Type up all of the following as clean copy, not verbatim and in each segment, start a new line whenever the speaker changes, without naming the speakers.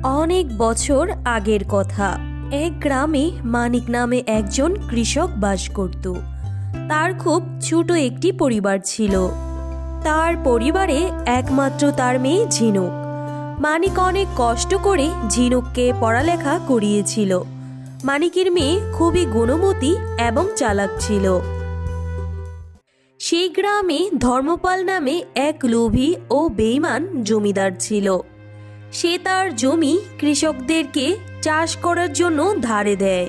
অনেক বছর আগের কথা। এক গ্রামে মানিক নামে একজন কৃষক বাস করত। তার খুব ছোট একটি পরিবার ছিল। তার পরিবারে একমাত্র তার মেয়ে ঝিনুক। মানিক অনেক কষ্ট করে ঝিনুককে পড়ালেখা করিয়েছিল। মানিকের মেয়ে খুবই গুণমতী এবং চালাক ছিল। সেই গ্রামে ধর্মপাল নামে এক লোভী ও বেঈমান জমিদার ছিল। সে তার জমি কৃষকদেরকে চাষ করার জন্য ধারে দেয়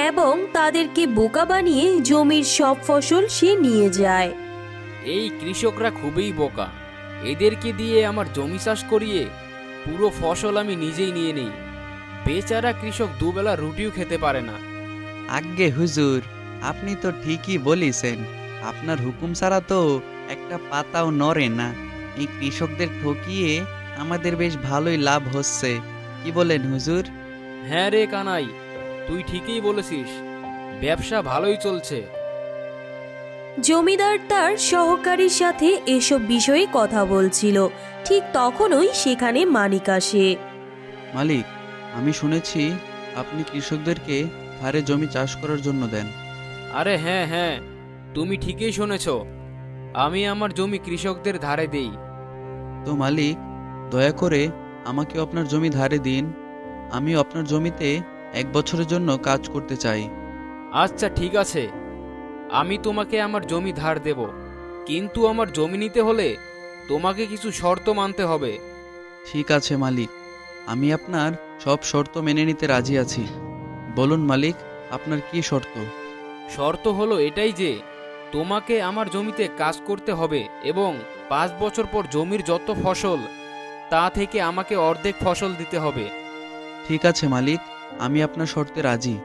এবং তাদেরকে বোকা বানিয়ে জমির সব ফসল সে নিয়ে যায়।
এই কৃষকরা খুবই বোকা। এদেরকে দিয়ে আমার জমি চাষ করিয়ে পুরো ফসল আমি নিজেই নিয়ে নেই। বেচারা কৃষক দুবেলা রুটিও খেতে পারে না।
আজ্ঞে হুজুর, আপনি তো ঠিকই বলেছেন। আপনার হুকুম ছাড়া তো একটা পাতাও নড়ে না। এই কৃষকদের ঠকিয়ে আমাদের বেশ ভালোই লাভ হচ্ছে। কি বলেন হুজুর?
হ্যাঁ রে কানাই, তুই ঠিকই বলেছিস, ব্যবসা ভালোই চলছে।
জমিদার তার সহকারীর সাথে এসব বিষয়ে কথা বলছিল। ঠিক তখনই সেখানে মানিক আসে।
মালিক, আমি শুনেছি আপনি কৃষকদেরকে ধারে জমি চাষ করার জন্য দেন।
আরে হ্যাঁ হ্যাঁ, তুমি ঠিকই শুনেছ, আমি আমার জমি কৃষকদের ধারে দেই।
তো মালিক, দয়া করে আমাকে আপনার জমি ধারে দিন। আমি আপনার জমিতে 1 বছরের জন্য কাজ করতে চাই।
আচ্ছা ঠিক আছে, আমি তোমাকে আমার জমি ধার দেব, কিন্তু আমার জমি নিতে হলে তোমাকে কিছু শর্ত মানতে হবে।
ঠিক আছে মালিক, আমি আপনার সব শর্ত মেনে নিতে রাজি আছি। বলুন মালিক, আপনার কি শর্ত?
শর্ত হলো এটাই যে তোমাকে আমার জমিতে কাজ করতে হবে এবং 5 বছর পর জমির যত ফসল তা থেকে আমাকে অর্ধেক ফসল দিতে হবে।
ঠিক আছে মালিক, আমি আপনার শর্তে রাজি।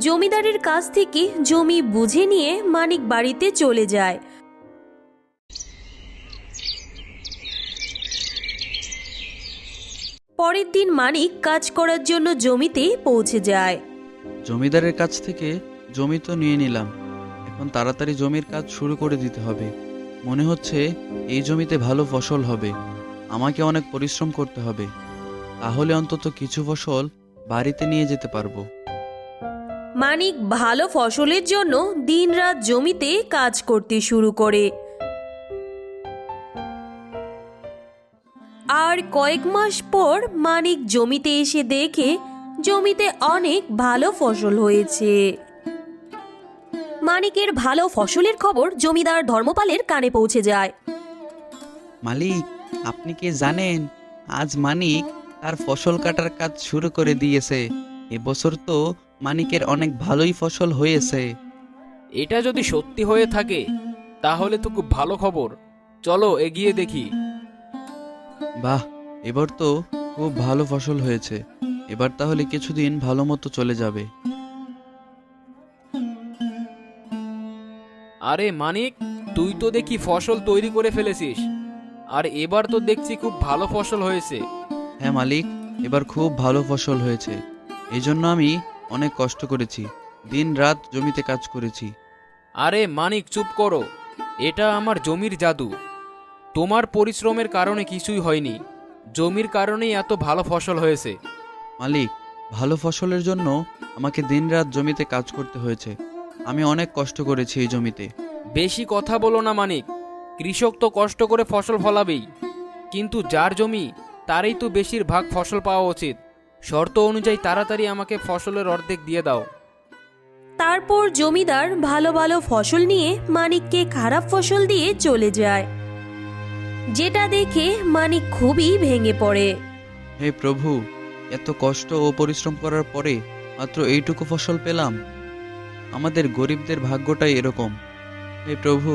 জমিদারের কাছ থেকে জমি বুঝে নিয়ে মানিক বাড়িতে চলে যায়। পরের দিন মানিক কাজ করার জন্য জমিতে পৌঁছে যায়।
জমিদারের কাছ থেকে জমি তো নিয়ে নিলাম, এখন তাড়াতাড়ি জমির কাজ শুরু করে দিতে হবে। মনে হচ্ছে এই জমিতে ভালো ফসল হবে। আমাকে অনেক পরিশ্রম করতে হবে, তাহলে অন্তত কিছু ফসল বাড়িতে নিয়ে যেতে পারবো।
মানিক ভালো ফসলের জন্য দিনরাত জমিতে কাজ করতে শুরু করে। আর কয়েক মাস পর মানিক জমিতে এসে দেখে জমিতে অনেক ভালো ফসল হয়েছে। মানিকের ভালো ফসলের খবর জমিদার ধর্মপালের কানে পৌঁছে যায়।
মালিক, আপনি কি জানেন আজ মানিক তার ফসল কাটার কাজ শুরু করে দিয়েছে? এবছর তো মানিকের অনেক ভালোই ফসল হয়েছে।
এটা যদি সত্যি হয়ে থাকে তাহলে তো খুব ভালো খবর, চলো এগিয়ে দেখি।
বাহ, এবার তো খুব ভালো ফসল হয়েছে। এবার তাহলে কিছুদিন ভালো মতো চলে যাবে।
আরে মানিক, তুই তো দেখি ফসল তৈরি করে ফেলেছিস, আর এবার তো দেখছি খুব ভালো ফসল হয়েছে।
হ্যাঁ মালিক, এবার খুব ভালো ফসল হয়েছে। এই জন্য আমি অনেক কষ্ট করেছি, দিন রাত জমিতে কাজ করেছি।
আরে মানিক চুপ করো, এটা আমার জমির জাদু। তোমার পরিশ্রমের কারণে কিছুই হয়নি, জমির কারণেই এত ভালো ফসল হয়েছে।
মালিক, ভালো ফসলের জন্য আমাকে দিন রাত জমিতে কাজ করতে হয়েছে। আমি অনেক কষ্ট করেছি এই জমিতে।
বেশি কথা বলো না মানিক, কৃষক তো কষ্ট করে ফসল ফলাবেই, কিন্তু যার জমি তারই তো বেশিরভাগ ফসল পাওয়া উচিত। শর্ত অনুযায়ী তাড়াতাড়ি আমাকে ফসলের অর্ধেক দিয়ে দাও।
তারপর জমিদার ভালো ভালো ফসল নিয়ে মানিককে খারাপ ফসল দিয়ে চলে যায়, যেটা দেখে মানিক খুবই ভেঙে পড়ে।
হে প্রভু, এত কষ্ট ও পরিশ্রম করার পরে মাত্র এইটুকু ফসল পেলাম। আমাদের গরিবদের ভাগ্যটাই এরকম। হে প্রভু,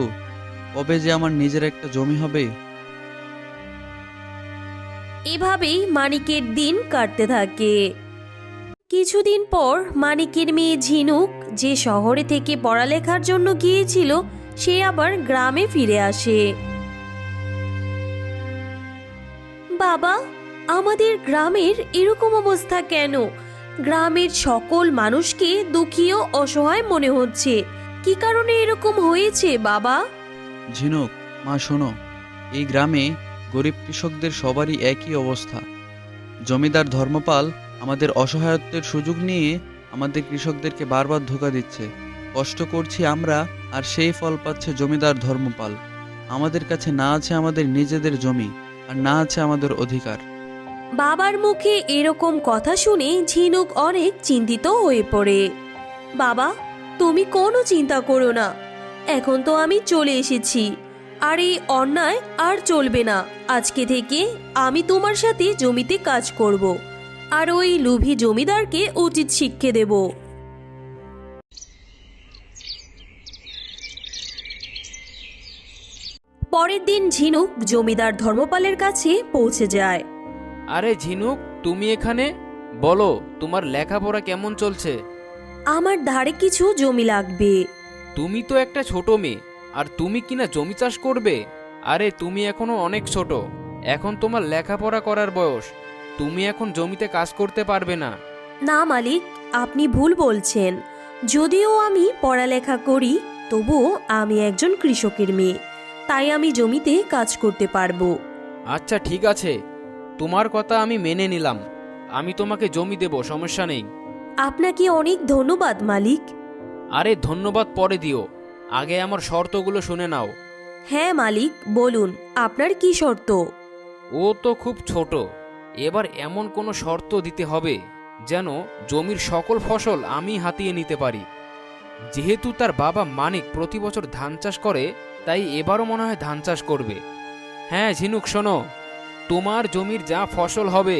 কবে যে আমার নিজের একটা জমি হবে?
এভাবেই মানিকের দিন কাটতে থাকে। কিছুদিন পর মানিকের মেয়ে ঝিনুক, যে শহরে থেকে পড়ালেখার জন্য গিয়েছিল, সে আবার গ্রামে ফিরে আসে। বাবা, আমাদের গ্রামের এরকম অবস্থা কেন? গ্রামের সকল মানুষকে দুঃখী ও অসহায় মনে হচ্ছে। কি কারণে এরকম হয়েছে বাবা?
ঝিনুক, মা শোনো, এই গ্রামে গরিব কৃষকদের সবারই একই অবস্থা। জমিদার ধর্মপাল আমাদের অসহায়ত্বের সুযোগ নিয়ে আমাদের কৃষকদেরকে বারবার ধোঁকা দিচ্ছে। কষ্ট করছি আমরা, আর সেই ফল পাচ্ছে জমিদার ধর্মপাল। আমাদের কাছে না আছে আমাদের নিজেদের জমি, আর না আছে আমাদের অধিকার।
বাবার মুখে এরকম কথা শুনে ঝিনুক অনেক চিন্তিত হয়ে পড়ে। বাবা, তুমি কোনো চিন্তা করো না, এখন তো আমি চলে এসেছি, আর এই অন্যায় আর চলবে না। আজকে থেকে আমি তোমার সাথে জমিতে কাজ করব, আর ওই লোভী জমিদারকে উচিত শিক্ষা দেব। পরের দিন ঝিনুক জমিদার ধর্মপালের কাছে পৌঁছে যায়।
আরে ঝিনুক, তুমি এখানে? বলো, তোমার লেখাপড়া কেমন চলছে?
আমার ধারে কিছু জমি লাগবে।
তুমি তো একটা ছোট মেয়ে, আর তুমি কিনা জমি চাষ করবে? আরে তুমি এখনো অনেক ছোট, এখন তোমার লেখাপড়া করার বয়স, তুমি এখন জমিতে কাজ করতে পারবে না।
না মালিক, আপনি ভুল বলছেন। যদিও আমি পড়ালেখা করি, তবুও আমি একজন কৃষকের মেয়ে, তাই আমি জমিতে কাজ করতে পারবো।
আচ্ছা ঠিক আছে, তোমার কথা আমি মেনে নিলাম, আমি তোমাকে জমি দেব, সমস্যা নেই।
আপনাকে অনেক ধন্যবাদ মালিক।
আরে ধন্যবাদ পরে দিও, আগে আমার শর্তগুলো শুনে নাও।
হ্যাঁ মালিক, বলুন আপনার কি শর্ত?
ও তো খুব ছোট, এবার এমন কোনো শর্ত দিতে হবে যেন জমির সকল ফসল আমি হাতিয়ে নিতে পারি। যেহেতু তার বাবা মানিক প্রতি বছর ধান চাষ করে, তাই এবারও মনে হয় ধান চাষ করবে। হ্যাঁ ঝিনুক শোনো, তোমার জমির যা ফসল হবে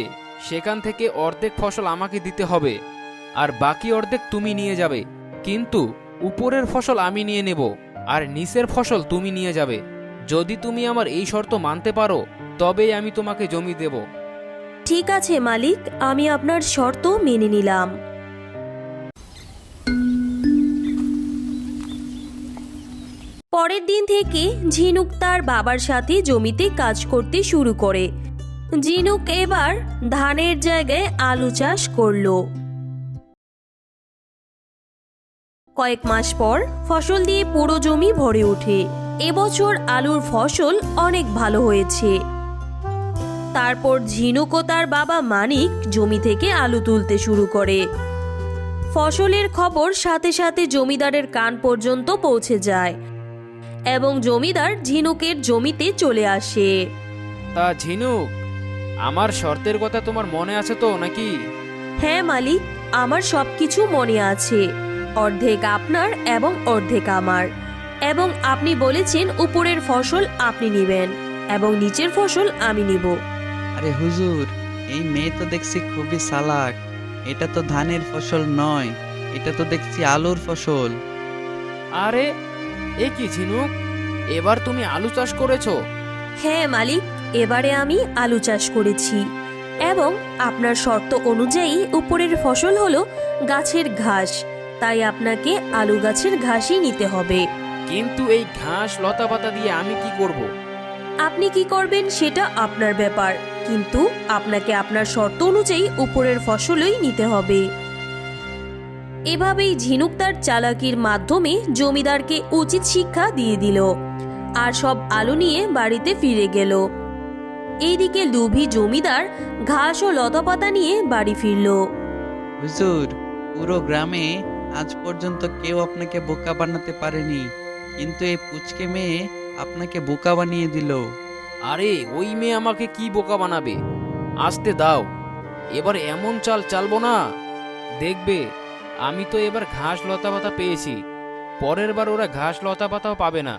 সেখান থেকে অর্ধেক ফসল আমাকে দিতে হবে, আর বাকি অর্ধেক তুমি নিয়ে যাবে। কিন্তু উপরের ফসল আমি নিয়ে নেব, আর নিচের ফসল তুমি নিয়ে যাবে। যদি তুমি আমার এই শর্ত মানতে পারো, তবেই আমি তোমাকে জমি দেব।
ঠিক আছে মালিক, আমি আপনার শর্ত মেনে নিলাম। পরের দিন থেকে ঝিনুক তার বাবার সাথে জমিতে কাজ করতে শুরু করে। ঝিনুক এবার ধানের জায়গায় আলু চাষ করলো। কয়েক মাস পর ফসল দিয়ে পুরো জমি ভরে ওঠে। এবছর আলুর ফসল অনেক ভালো হয়েছে। তারপর ঝিনুক ও তার বাবা মানিক জমি থেকে আলু তুলতে শুরু করে। ফসলের খবর সাথে সাথে জমিদারের কান পর্যন্ত পৌঁছে যায়, এবং জমিদার ঝিনুকের জমিতে চলে আসে।
তা ঝিনুক, আমার শর্তের কথা তোমার মনে আছে তো নাকি?
হ্যাঁ মালিক, আমার সবকিছু মনে আছে। অর্ধেক আপনার এবং অর্ধেক আমার, এবং আপনি বলেছেন উপরের ফসল আপনি নেবেন এবং নিচের ফসল আমি নিব।
আরে হুজুর, এই মেয়ে তো দেখছি খুবই চালাক। এটা তো ধানের ফসল নয়, এটা তো দেখছি আলুর ফসল।
আরে এ কি ঝিনুক, এবার তুমি আলু চাষ করেছো?
হ্যাঁ মালিক, এবারে আমি আলু চাষ করেছি, এবং আপনার শর্ত অনুযায়ী উপরের ফসল হলো গাছের ঘাস, তাই আপনাকে আলু গাছের ঘাসই নিতে হবে।
কিন্তু এই ঘাস লতা পাতা দিয়ে আমি কি করব?
আপনি কি করবেন সেটা আপনার ব্যাপার, কিন্তু আপনাকে আপনার শর্ত অনুযায়ী উপরের ফসলই নিতে হবে। এভাবেই ঝিনুক তার চালাকির মাধ্যমে জমিদারকে উচিত শিক্ষা দিয়ে দিল, আর সব আলু নিয়ে বাড়িতে ফিরে গেল। এইদিকে লোভী জমিদার ঘাস ও লতাপাতা নিয়ে বাড়ি ফিরল।
হুজুর, পুরো গ্রামে আজ পর্যন্ত কেউ আপনাকে বোকা বানাতে পারেনি, কিন্তু এই পুচকে মেয়ে আপনাকে বোকা বানিয়ে দিল।
আরে ওই মেয়ে আমাকে কি বোকা বানাবে? আসতে দাও, এবার এমন চাল চালবো না, দেখবে আমি তো এবার ঘাস লতা পাতা পেয়েছি, পরের বার ওরা ঘাস লতা পাতাও পাবে না।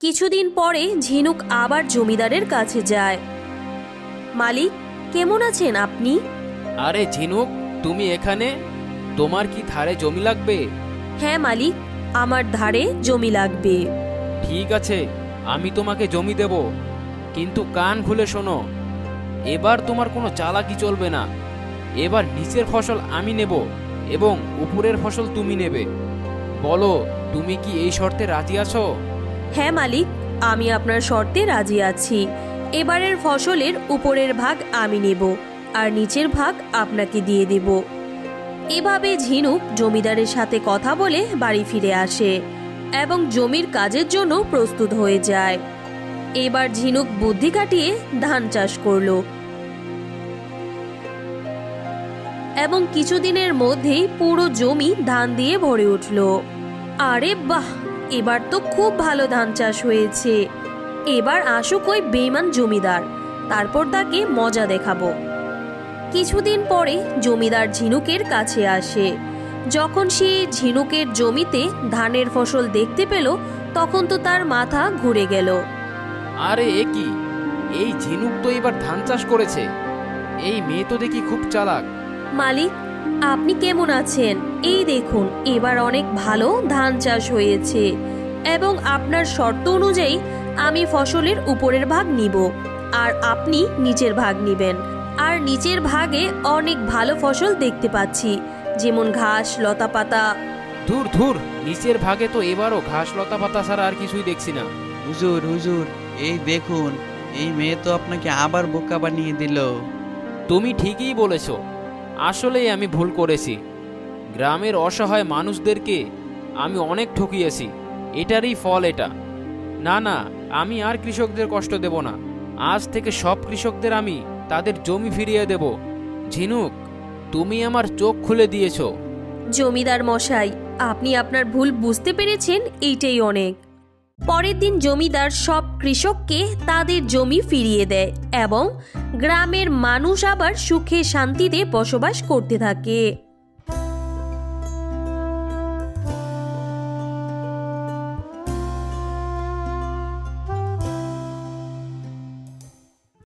কিছুদিন পরে ঝিনুক আবার জমিদারের কাছে যায়। মালিক, কেমন আছেন আপনি?
আরে ঝিনুক, তুমি এখানে? তোমার কি ধারে জমি লাগবে?
হ্যাঁ মালিক, আমার ধারে জমি লাগবে।
ঠিক আছে, আমি তোমাকে জমি দেব, কিন্তু কান খুলে শোনো, এবার তোমার কোনো চালাকি চলবে না। এবার নিচের ফসল আমি নেব এবং উপরের ফসল তুমি নেবে। বলো, তুমি কি এই শর্তে রাজি আছো?
হ্যাঁ মালিক, আমি আপনার শর্তে রাজি আছি। এবারের ফসলের উপরের ভাগ আমি নেব, আর নিচের ভাগ আপনাকে দিয়ে দেব। এভাবে ঝিনুক জমিদারের সাথে কথা বলে বাড়ি ফিরে আসে, এবং জমির কাজের জন্য প্রস্তুত হয়ে যায়। এবার ঝিনুক বুদ্ধি খাটিয়ে ধান চাষ করলো এবং কিছুদিনের মধ্যেই পুরো জমি ধান দিয়ে ভরে উঠল। আরে বাহ, এবার তো খুব ভালো ধান চাষ হয়েছে। এবার আসুক ওই বেঈমান জমিদার, তারপর তাকে মজা দেখাবো। কিছুদিন পরে জমিদার ঝিনুকের কাছে আসে। যখন সে ঝিনুকের জমিতে ধানের ফসল দেখতে পেল, তখন তো তার মাথা ঘুরে গেল।
আরে এ কি, এই ঝিনুক তো এবার ধান চাষ করেছে। এই মেয়ে তো দেখি খুব চালাক।
মালিক, আপনি কেমন আছেন? এই দেখুন, এবার অনেক ভালো ধান চাষ হয়েছে এবং আপনার শর্ত অনুযায়ী আমি ফসলের উপরের ভাগ নিব আর আপনি নিচের ভাগ নিবেন। আর নিচের ভাগে অনেক ভালো ফসল দেখতে পাচ্ছি, যেমন ঘাস লতা পাতা।
ধুর ধুর, নিচের ভাগে তো এবারও ঘাস লতা পাতা ছাড়া আর কিছুই দেখছি না।
হুজুর হুজুর, এই দেখুন, এই মেয়ে তো আপনাকে আবার বোকা বানিয়ে দিল।
তুমি ঠিকই বলেছ, আসলেই আমি ভুল করেছি। গ্রামের অসহায় মানুষদেরকে আমি অনেক ঠকিয়েছি, এটারই ফল এটা। না না, আমি আর কৃষকদের কষ্ট দেব না। আজ থেকে সব কৃষকদের আমি তাদের জমি ফিরিয়ে দেব। ঝিনুক, তুমি আমার চোখ খুলে দিয়েছো।
জমিদার মশাই, আপনি আপনার ভুল বুঝতে পেরেছেন, এইটাই অনেক। পরের দিন জমিদার সব কৃষককে তাদের জমি ফিরিয়ে দেয় এবং গ্রামের মানুষ আবার সুখে শান্তিতে বসবাস করতে থাকে।